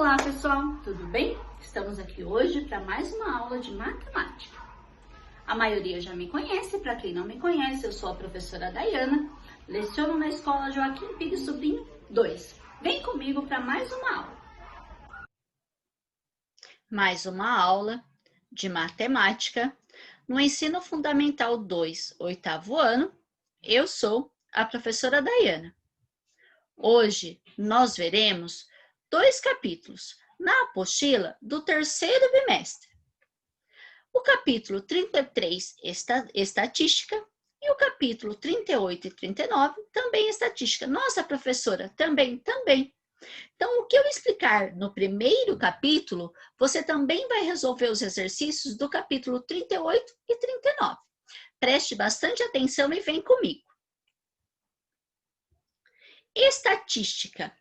Olá pessoal, tudo bem? Estamos aqui hoje para mais uma aula de matemática. A maioria já me conhece, para quem não me conhece, eu sou a professora Daiana, leciono na Escola Joaquim Pires Sobrinho 2. Vem comigo para mais uma aula. Mais uma aula de matemática no Ensino Fundamental 2, oitavo ano. Eu sou a professora Daiana. Hoje nós veremos 2 capítulos na apostila do terceiro bimestre. O capítulo 33, Estatística, e o capítulo 38 e 39, também Estatística. Nossa, professora, também. Então, o que eu explicar no primeiro capítulo, você também vai resolver os exercícios do capítulo 38 e 39. Preste bastante atenção e vem comigo. Estatística.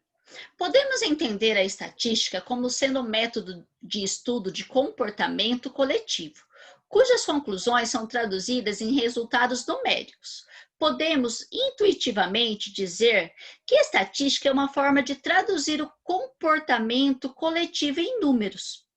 Podemos entender a estatística como sendo um método de estudo de comportamento coletivo, cujas conclusões são traduzidas em resultados numéricos. Podemos intuitivamente dizer que estatística é uma forma de traduzir o comportamento coletivo em números.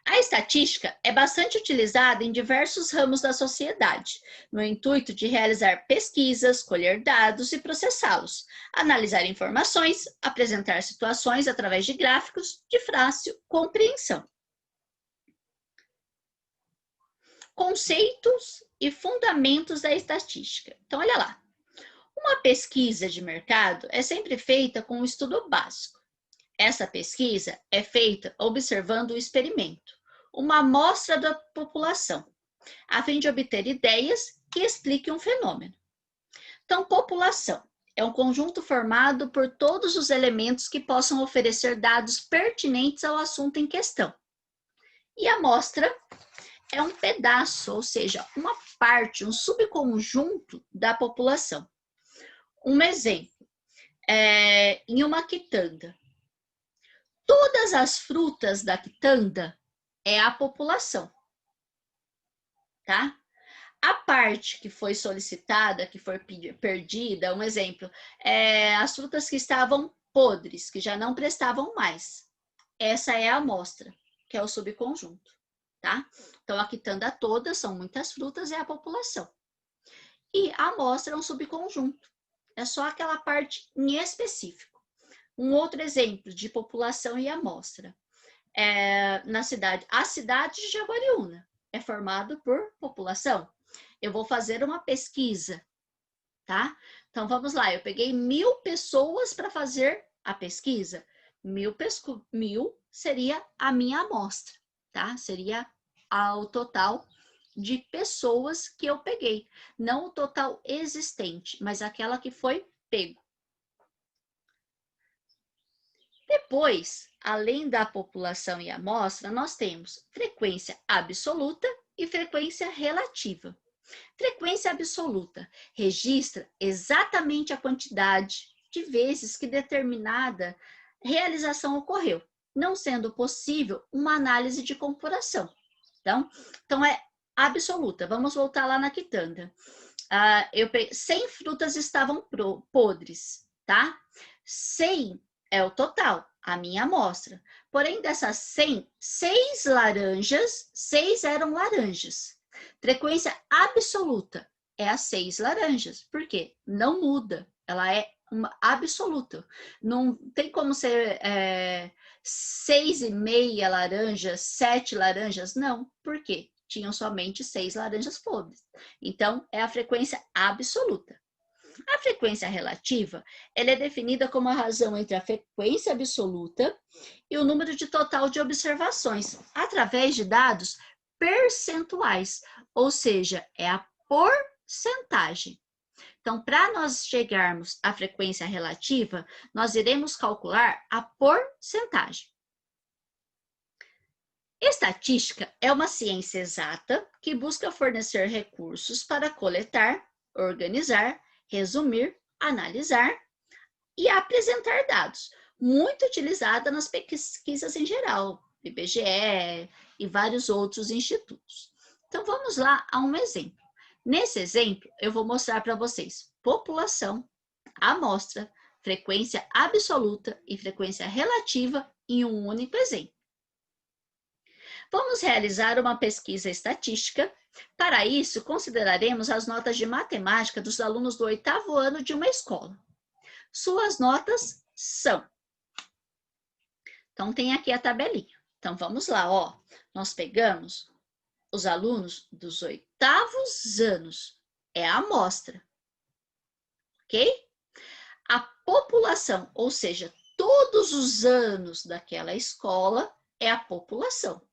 A estatística é bastante utilizada em diversos ramos da sociedade, no intuito de realizar pesquisas, colher dados e processá-los, analisar informações, apresentar situações através de gráficos de fácil compreensão. Conceitos e fundamentos da estatística. Então, olha lá. Uma pesquisa de mercado é sempre feita com um estudo básico. Essa pesquisa é feita observando o experimento, uma amostra da população, a fim de obter ideias que expliquem um fenômeno. Então, população é um conjunto formado por todos os elementos que possam oferecer dados pertinentes ao assunto em questão. E amostra é um pedaço, ou seja, uma parte, um subconjunto da população. Um exemplo, em uma quitanda. Todas as frutas da quitanda é a população, tá? A parte que foi solicitada, que foi perdida, um exemplo, as frutas que estavam podres, que já não prestavam mais. Essa é a amostra, que é o subconjunto, tá? Então, a quitanda toda, são muitas frutas, é a população. E a amostra é um subconjunto, é só aquela parte em específico. Um outro exemplo de população e amostra. Na cidade, a cidade de Jaguariúna é formada por população. Eu vou fazer uma pesquisa, tá? Então, vamos lá, eu peguei 1000 pessoas para fazer a pesquisa. 1000 seria a minha amostra, tá? Seria o total de pessoas que eu peguei. Não o total existente, mas aquela que foi pego. Depois, além da população e amostra, nós temos frequência absoluta e frequência relativa. Frequência absoluta registra exatamente a quantidade de vezes que determinada realização ocorreu, não sendo possível uma análise de comparação. Então é absoluta. Vamos voltar lá na quitanda. 100 frutas estavam podres, tá? 100 é o total, a minha amostra. Porém, dessas 100, 6 laranjas, 6 eram laranjas. Frequência absoluta é as 6 laranjas. Por quê? Não muda, ela é uma absoluta. Não tem como ser 6,5 laranjas, 7 laranjas, não. Por quê? Tinham somente 6 laranjas podres. Então, é a frequência absoluta. A frequência relativa, ela é definida como a razão entre a frequência absoluta e o número de total de observações, através de dados percentuais, ou seja, é a porcentagem. Então, para nós chegarmos à frequência relativa, nós iremos calcular a porcentagem. Estatística é uma ciência exata que busca fornecer recursos para coletar, organizar, resumir, analisar e apresentar dados, muito utilizada nas pesquisas em geral, IBGE e vários outros institutos. Então, vamos lá a um exemplo. Nesse exemplo, eu vou mostrar para vocês população, amostra, frequência absoluta e frequência relativa em um único exemplo. Vamos realizar uma pesquisa estatística. Para isso, consideraremos as notas de matemática dos alunos do 8º ano de uma escola. Suas notas são... Então, tem aqui a tabelinha. Então, vamos lá, ó. Nós pegamos os alunos dos 8º anos. É a amostra. Ok? A população, ou seja, todos os anos daquela escola, é a população.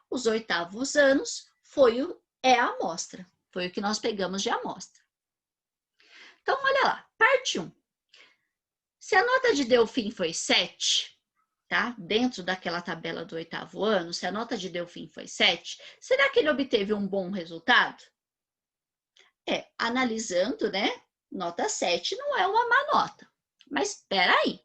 Os 8º anos é a amostra. Foi o que nós pegamos de amostra. Então, olha lá. Parte 1. Se a nota de Delfim foi 7, tá? Dentro daquela tabela do 8º ano, se a nota de Delfim foi 7, será que ele obteve um bom resultado? Analisando, né? Nota 7 não é uma má nota. Mas espera aí.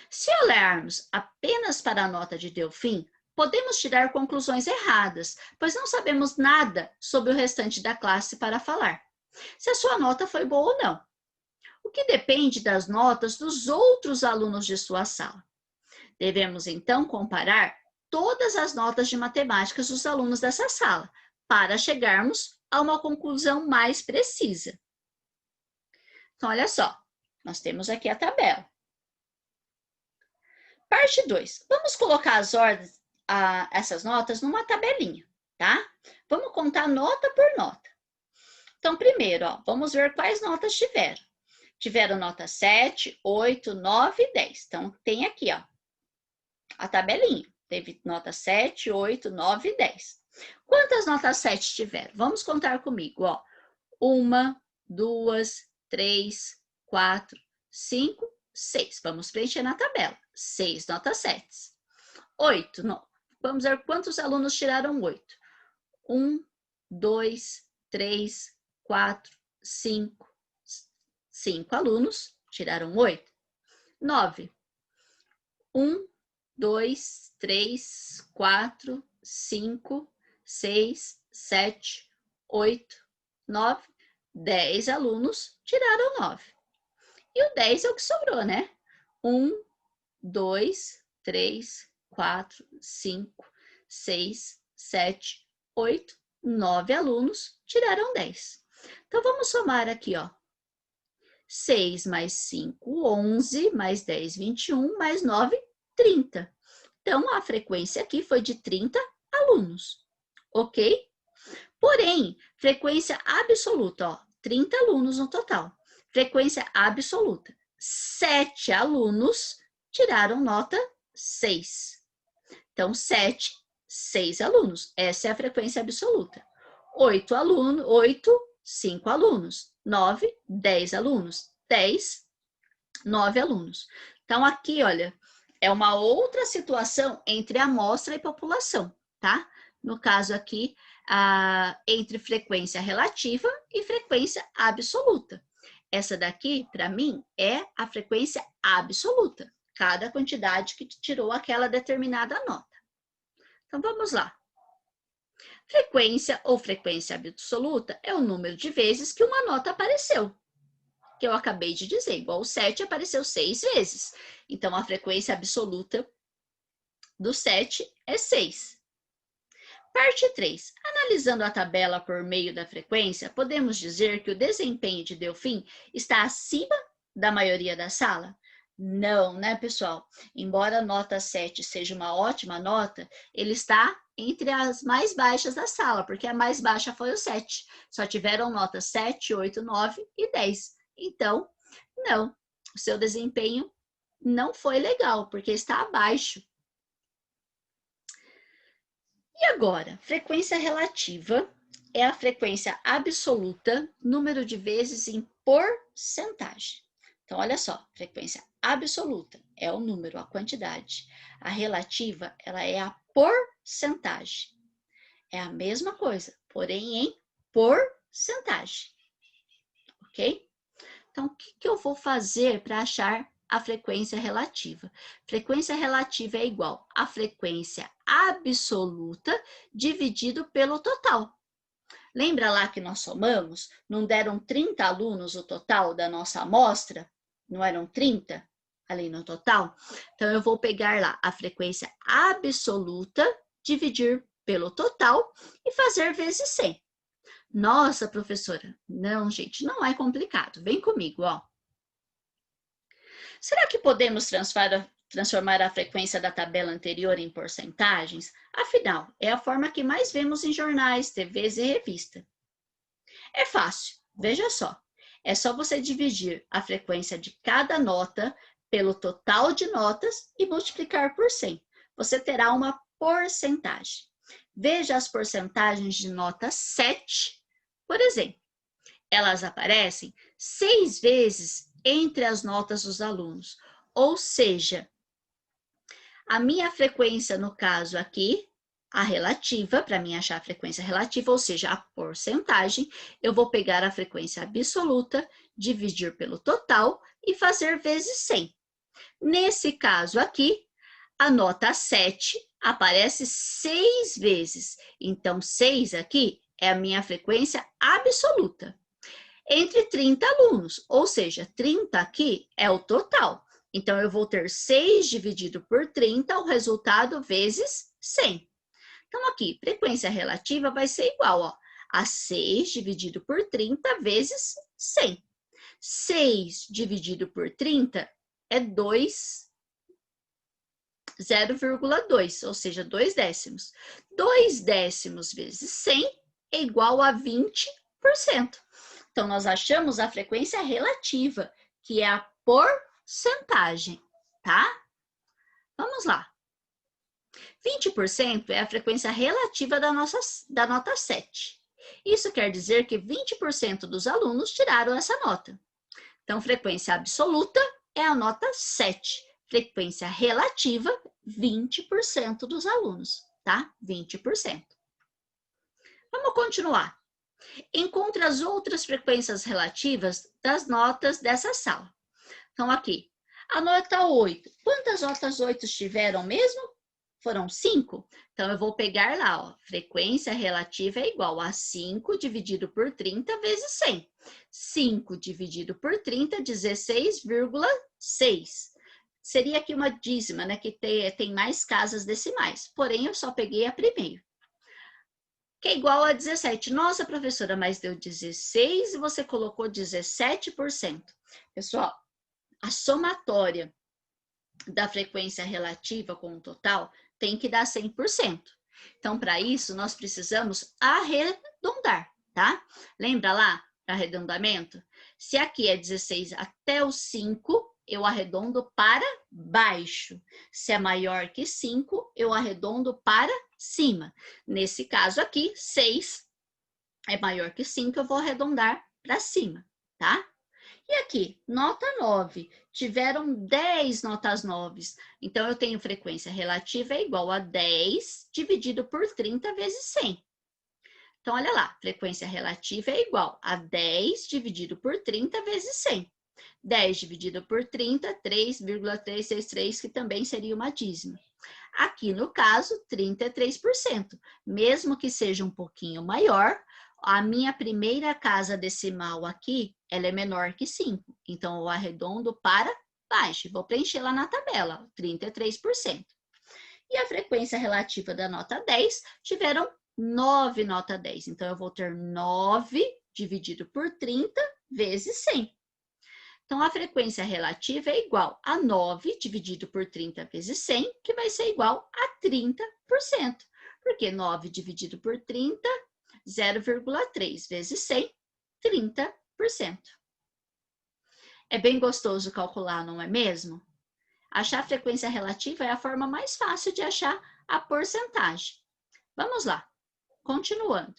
Se olharmos apenas para a nota de Delfim, podemos tirar conclusões erradas, pois não sabemos nada sobre o restante da classe para falar se a sua nota foi boa ou não. O que depende das notas dos outros alunos de sua sala. Devemos, então, comparar todas as notas de matemática dos alunos dessa sala, para chegarmos a uma conclusão mais precisa. Então, olha só, nós temos aqui a tabela. Parte 2. Vamos colocar as ordens, essas notas numa tabelinha, tá? Vamos contar nota por nota. Então, primeiro, ó, vamos ver quais notas tiveram. Tiveram nota 7, 8, 9 e 10. Então, tem aqui, ó, a tabelinha. Teve nota 7, 8, 9 e 10. Quantas notas 7 tiveram? Vamos contar comigo, ó. 1, 2, 3, 4, 5, 6. Vamos preencher na tabela. 6 notas 7. 8, não. Vamos ver quantos alunos tiraram 8. 1, 2, 3, 4, 5. 5 alunos tiraram 8. 9. 1, 2, 3, 4, 5, 6, 7, 8, 9, 10 alunos tiraram 9. E o 10 é o que sobrou, né? 1, 2, 3, 4, 5, 6, 7, 8, 9 alunos tiraram 10. Então, vamos somar aqui, ó. 6 mais 5, 11, mais 10, 21, mais 9, 30. Então, a frequência aqui foi de 30 alunos, ok? Porém, frequência absoluta, ó, 30 alunos no total. Frequência absoluta, 7 alunos tiraram nota 6. Então, 7, 6 alunos. Essa é a frequência absoluta. 8 alunos, 8, 5 alunos. 9, 10 alunos. 10, 9 alunos. Então, aqui, olha, é uma outra situação entre amostra e população, tá? No caso aqui, entre frequência relativa e frequência absoluta. Essa daqui, para mim, é a frequência absoluta. Cada quantidade que tirou aquela determinada nota. Então, vamos lá. Frequência ou frequência absoluta é o número de vezes que uma nota apareceu. Que eu acabei de dizer, igual o 7 apareceu 6 vezes. Então, a frequência absoluta do 7 é 6. Parte 3. Analisando a tabela por meio da frequência, podemos dizer que o desempenho de Delfim está acima da maioria da sala? Não, né, pessoal? Embora a nota 7 seja uma ótima nota, ele está entre as mais baixas da sala, porque a mais baixa foi o 7. Só tiveram notas 7, 8, 9 e 10. Então, não, o seu desempenho não foi legal, porque está abaixo. E agora, frequência relativa é a frequência absoluta, número de vezes em porcentagem. Então, olha só, frequência absoluta é o número, a quantidade. A relativa, ela é a porcentagem. É a mesma coisa, porém em porcentagem. Ok? Então, o que eu vou fazer para achar a frequência relativa? Frequência relativa é igual a frequência absoluta dividido pelo total. Lembra lá que nós somamos? Não deram 30 alunos o total da nossa amostra? não eram 30 ali no total? Então, eu vou pegar lá a frequência absoluta, dividir pelo total e fazer vezes 100. Nossa, professora, não, gente, não é complicado. Vem comigo, ó. Será que podemos transformar a frequência da tabela anterior em porcentagens? Afinal, é a forma que mais vemos em jornais, TVs e revista. É fácil, veja só. É só você dividir a frequência de cada nota pelo total de notas e multiplicar por 100. Você terá uma porcentagem. Veja as porcentagens de nota 7, por exemplo. Elas aparecem 6 vezes entre as notas dos alunos. Ou seja, a minha frequência, no caso aqui, a relativa, para mim achar a frequência relativa, ou seja, a porcentagem, eu vou pegar a frequência absoluta, dividir pelo total e fazer vezes 100. Nesse caso aqui, a nota 7 aparece 6 vezes. Então, 6 aqui é a minha frequência absoluta. Entre 30 alunos, ou seja, 30 aqui é o total. Então, eu vou ter 6 dividido por 30, o resultado vezes 100. Então, aqui, frequência relativa vai ser igual, ó, a 6 dividido por 30 vezes 100. 6 dividido por 30 é 0,2, ou seja, 2 décimos. 2 décimos vezes 100 é igual a 20%. Então, nós achamos a frequência relativa, que é a porcentagem, tá? Vamos lá. 20% é a frequência relativa da nota 7. Isso quer dizer que 20% dos alunos tiraram essa nota. Então, frequência absoluta é a nota 7. Frequência relativa, 20% dos alunos, tá? 20%. Vamos continuar. Encontre as outras frequências relativas das notas dessa sala. Então, aqui, a nota 8. Quantas notas 8 tiveram mesmo? Foram 5? Então, eu vou pegar lá, ó, frequência relativa é igual a 5 dividido por 30 vezes 100. 5 dividido por 30, 16,6. Seria aqui uma dízima, né, que tem mais casas decimais. Porém, eu só peguei a primeira. Que é igual a 17. Nossa, professora, mas deu 16 e você colocou 17%. Pessoal, a somatória da frequência relativa com o total tem que dar 100%. Então, para isso, nós precisamos arredondar, tá? Lembra lá, arredondamento? Se aqui é 16 até o 5, eu arredondo para baixo. Se é maior que 5, eu arredondo para cima. Nesse caso aqui, 6 é maior que 5, eu vou arredondar para cima, tá? E aqui, nota 9, tiveram 10 notas 9. Então, eu tenho frequência relativa é igual a 10 dividido por 30 vezes 100. Então, olha lá, frequência relativa é igual a 10 dividido por 30 vezes 100. 10 dividido por 30, 3,363, que também seria uma dízima. Aqui, no caso, 33%. Mesmo que seja um pouquinho maior, a minha primeira casa decimal aqui, ela é menor que 5. Então, eu arredondo para baixo. Vou preencher lá na tabela, 33%. E a frequência relativa da nota 10, tiveram 9 nota 10. Então, eu vou ter 9 dividido por 30 vezes 100. Então, a frequência relativa é igual a 9 dividido por 30 vezes 100, que vai ser igual a 30%. Porque 9 dividido por 30, 0,3 vezes 100, 30%. É bem gostoso calcular, não é mesmo? Achar a frequência relativa é a forma mais fácil de achar a porcentagem. Vamos lá, continuando.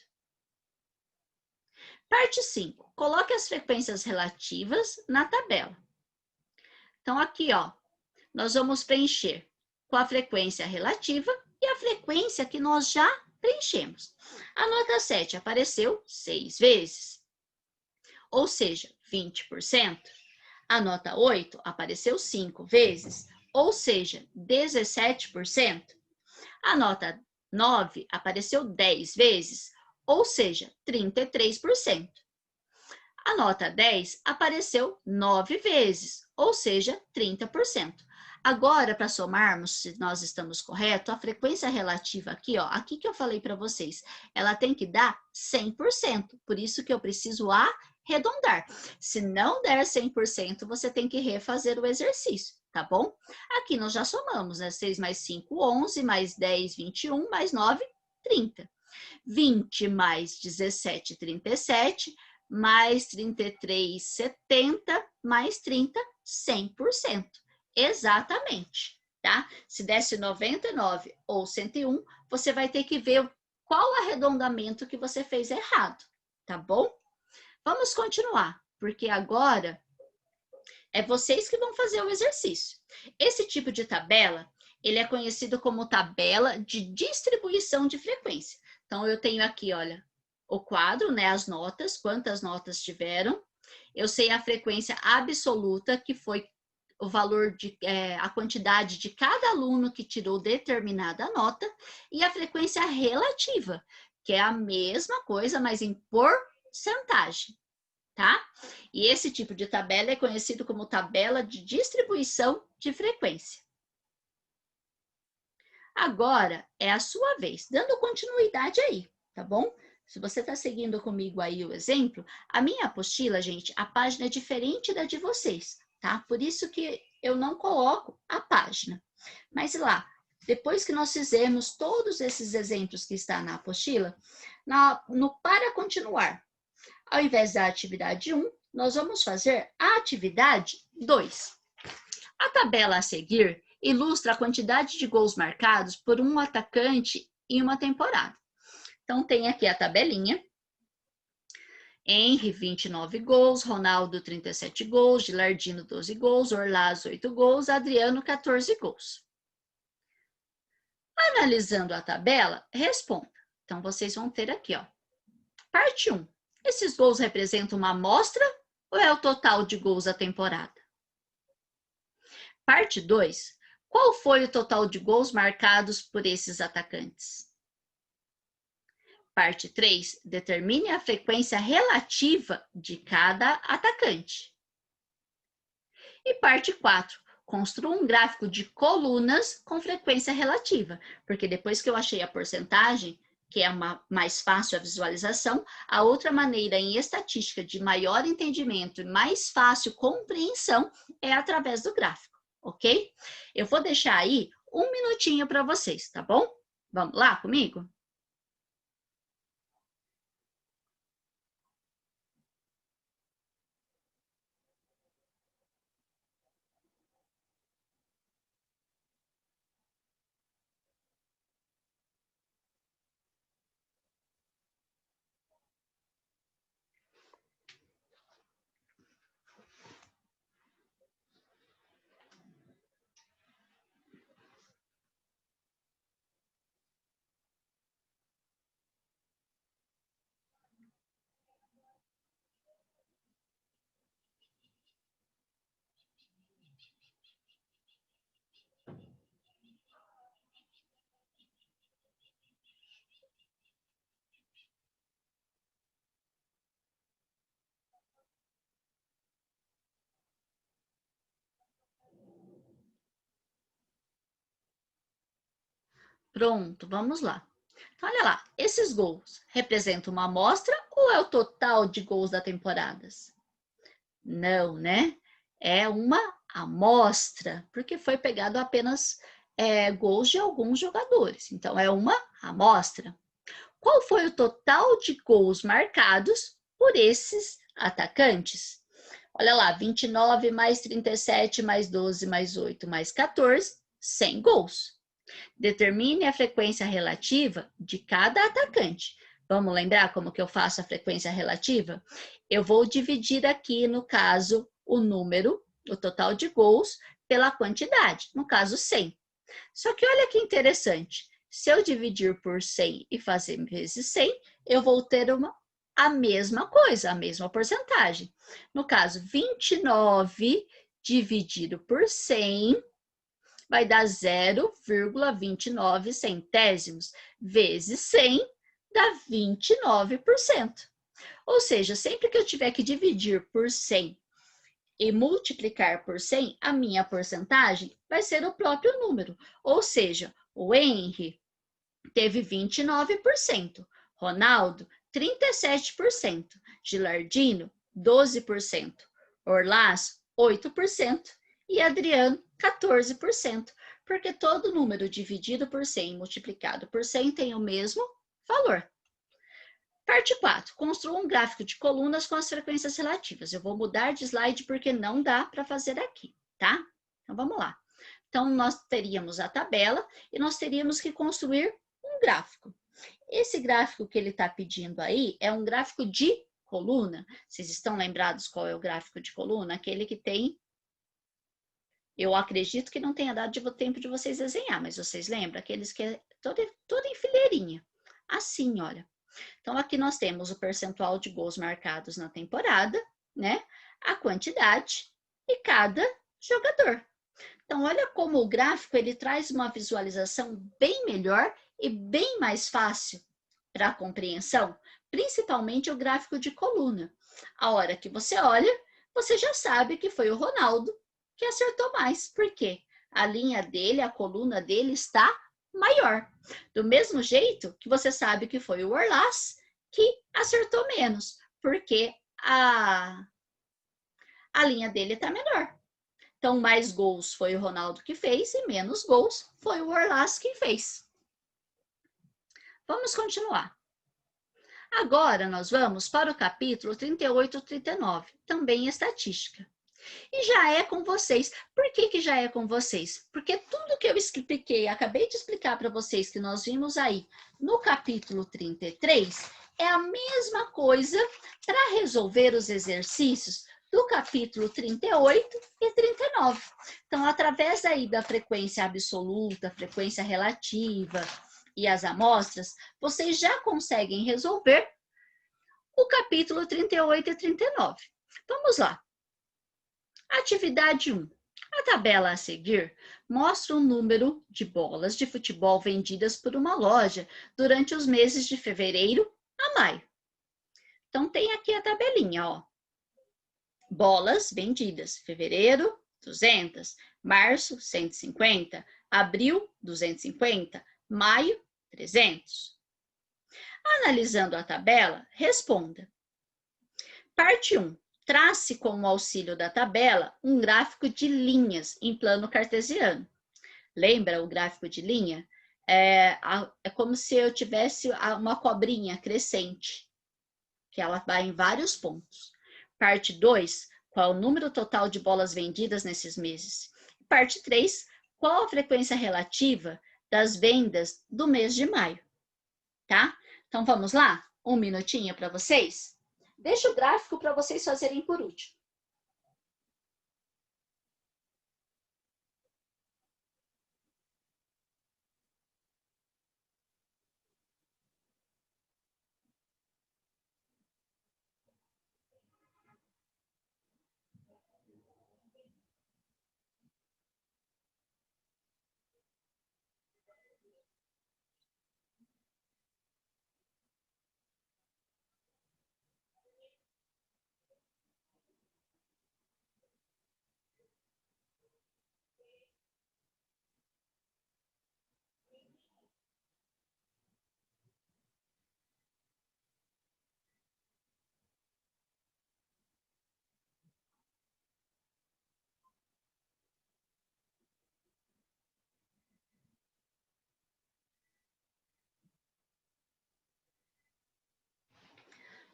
Parte 5. Coloque as frequências relativas na tabela. Então, aqui, ó, nós vamos preencher com a frequência relativa e a frequência que nós já preenchemos. A nota 7 apareceu 6 vezes, ou seja, 20%. A nota 8 apareceu 5 vezes, ou seja, 17%. A nota 9 apareceu 10 vezes, ou seja, 33%. A nota 10 apareceu 9 vezes, ou seja, 30%. Agora, para somarmos, se nós estamos corretos, a frequência relativa aqui, ó, aqui que eu falei para vocês, ela tem que dar 100%. Por isso que eu preciso arredondar. Se não der 100%, você tem que refazer o exercício, tá bom? Aqui nós já somamos, né? 6 mais 5, 11, mais 10, 21, mais 9, 30. 20 mais 17, 37, mais 33, 70, mais 30, 100%. Exatamente, tá? Se desse 99 ou 101, você vai ter que ver qual arredondamento que você fez errado, tá bom? Vamos continuar, porque agora é vocês que vão fazer o exercício. Esse tipo de tabela, ele é conhecido como tabela de distribuição de frequência. Então, eu tenho aqui, olha, o quadro, né, as notas, quantas notas tiveram. Eu sei a frequência absoluta, que foi o valor a quantidade de cada aluno que tirou determinada nota, e a frequência relativa, que é a mesma coisa, mas em porcentagem, tá? E esse tipo de tabela é conhecido como tabela de distribuição de frequência. Agora é a sua vez, dando continuidade aí, tá bom? Se você está seguindo comigo aí o exemplo, a minha apostila, gente, a página é diferente da de vocês, tá? Por isso que eu não coloco a página. Mas lá, depois que nós fizemos todos esses exemplos que está na apostila, no para continuar, ao invés da atividade 1, nós vamos fazer a atividade 2. A tabela a seguir ilustra a quantidade de gols marcados por um atacante em uma temporada. Então, tem aqui a tabelinha. Henry, 29 gols, Ronaldo, 37 gols, Gilardino, 12 gols, Orlaz, 8 gols, Adriano, 14 gols. Analisando a tabela, responda. Então, vocês vão ter aqui, ó. Parte 1. Esses gols representam uma amostra ou é o total de gols da temporada? Parte 2. Qual foi o total de gols marcados por esses atacantes? Parte 3. Determine a frequência relativa de cada atacante. E parte 4. Construa um gráfico de colunas com frequência relativa, porque depois que eu achei a porcentagem, que é mais fácil a visualização, a outra maneira em estatística de maior entendimento e mais fácil compreensão é através do gráfico, ok? Eu vou deixar aí 1 minutinho para vocês, tá bom? Vamos lá comigo? Pronto, vamos lá. Então, olha lá, esses gols representam uma amostra ou é o total de gols da temporada? Não, né? É uma amostra, porque foi pegado apenas gols de alguns jogadores. Então, é uma amostra. Qual foi o total de gols marcados por esses atacantes? Olha lá, 29 mais 37 mais 12 mais 8 mais 14, 100 gols. Determine a frequência relativa de cada atacante. Vamos lembrar como que eu faço a frequência relativa? Eu vou dividir aqui, no caso, o número, o total de gols, pela quantidade, no caso 100. Só que olha que interessante, se eu dividir por 100 e fazer vezes 100, eu vou ter a mesma coisa, a mesma porcentagem. No caso, 29 dividido por 100 vai dar 0,29 centésimos, vezes 100 dá 29%. Ou seja, sempre que eu tiver que dividir por 100 e multiplicar por 100, a minha porcentagem vai ser o próprio número. Ou seja, o Henry teve 29%, Ronaldo, 37%, Gilardino, 12%, Orlás, 8% e Adriano, 14%, porque todo número dividido por 100 e multiplicado por 100 tem o mesmo valor. Parte 4. Construa um gráfico de colunas com as frequências relativas. Eu vou mudar de slide porque não dá para fazer aqui, tá? Então, vamos lá. Então, nós teríamos a tabela e nós teríamos que construir um gráfico. Esse gráfico que ele está pedindo aí é um gráfico de coluna. Vocês estão lembrados qual é o gráfico de coluna? Aquele que tem... Eu acredito que não tenha dado tempo de vocês desenhar, mas vocês lembram? Aqueles que é todo em fileirinha. Assim, olha. Então, aqui nós temos o percentual de gols marcados na temporada, né? A quantidade e cada jogador. Então, olha como o gráfico ele traz uma visualização bem melhor e bem mais fácil para a compreensão, principalmente o gráfico de coluna. A hora que você olha, você já sabe que foi o Ronaldo que acertou mais. Por quê? A linha dele, a coluna dele está maior. Do mesmo jeito que você sabe que foi o Orlás que acertou menos, porque a linha dele está menor. Então, mais gols foi o Ronaldo que fez e menos gols foi o Orlás que fez. Vamos continuar. Agora, nós vamos para o capítulo 38 e 39, também estatística. E já é com vocês. Por que já é com vocês? Porque tudo que eu expliquei, acabei de explicar para vocês que nós vimos aí no capítulo 33, é a mesma coisa para resolver os exercícios do capítulo 38 e 39. Então, através aí da frequência absoluta, frequência relativa e as amostras, vocês já conseguem resolver o capítulo 38 e 39. Vamos lá. Atividade 1. A tabela a seguir mostra o número de bolas de futebol vendidas por uma loja durante os meses de fevereiro a maio. Então, tem aqui a tabelinha, ó. Bolas vendidas. Fevereiro, 200. Março, 150. Abril, 250. Maio, 300. Analisando a tabela, responda. Parte 1. Trace com o auxílio da tabela um gráfico de linhas em plano cartesiano. Lembra o gráfico de linha? É como se eu tivesse uma cobrinha crescente, que ela vai em vários pontos. Parte 2, qual o número total de bolas vendidas nesses meses? Parte 3, qual a frequência relativa das vendas do mês de maio? Tá? Então, vamos lá? Um minutinho para vocês. Deixa o gráfico para vocês fazerem por último.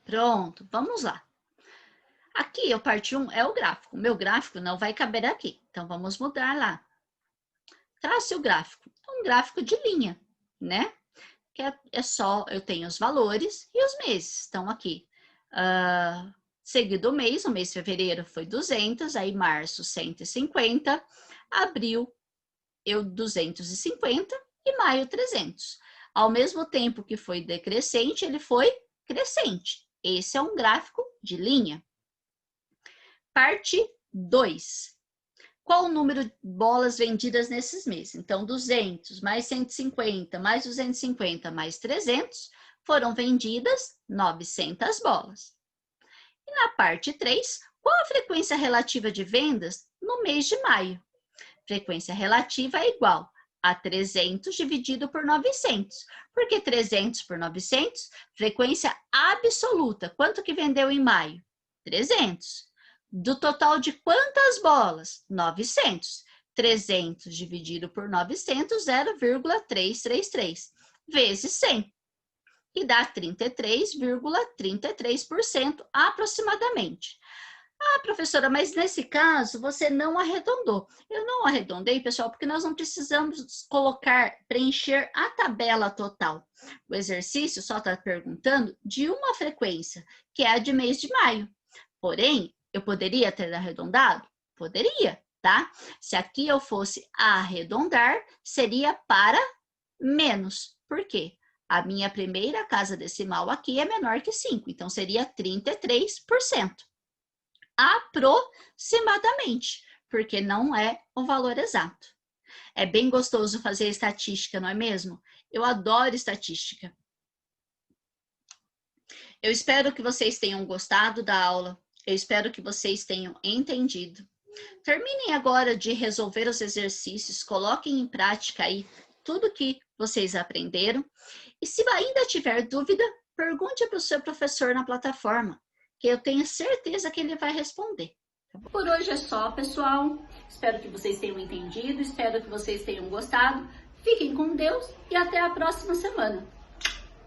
Pronto, vamos lá. Aqui, a parte 1 é o gráfico. O meu gráfico não vai caber aqui. Então, vamos mudar lá. Trace o gráfico. É um gráfico de linha, né? Que é só, eu tenho os valores e os meses. Estão aqui. Seguido o mês de fevereiro foi 200, aí março 150, abril 250 e maio 300. Ao mesmo tempo que foi decrescente, ele foi crescente. Esse é um gráfico de linha. Parte 2. Qual o número de bolas vendidas nesses meses? Então, 200 mais 150 mais 250 mais 300. foram vendidas 900 bolas. E na parte 3, qual a frequência relativa de vendas no mês de maio? Frequência relativa é igual a 300 dividido por 900. Por que 300 por 900? Frequência absoluta. Quanto que vendeu em maio? 300. Do total de quantas bolas? 900. 300 dividido por 900, 0,333, vezes 100, que dá 33,33% aproximadamente. Ah, professora, mas nesse caso você não arredondou. Eu não arredondei, pessoal, porque nós não precisamos preencher a tabela total. O exercício só está perguntando de uma frequência, que é a de mês de maio. Porém, eu poderia ter arredondado? Poderia, tá? Se aqui eu fosse arredondar, seria para menos. Por quê? A minha primeira casa decimal aqui é menor que 5, então seria 33%. Aproximadamente, porque não é o valor exato. É bem gostoso fazer estatística, não é mesmo? Eu adoro estatística. Eu espero que vocês tenham gostado da aula. Eu espero que vocês tenham entendido. Terminem agora de resolver os exercícios, coloquem em prática aí tudo que vocês aprenderam. E se ainda tiver dúvida, pergunte para o seu professor na plataforma, que eu tenho certeza que ele vai responder. Por hoje é só, pessoal. Espero que vocês tenham entendido, espero que vocês tenham gostado. Fiquem com Deus e até a próxima semana.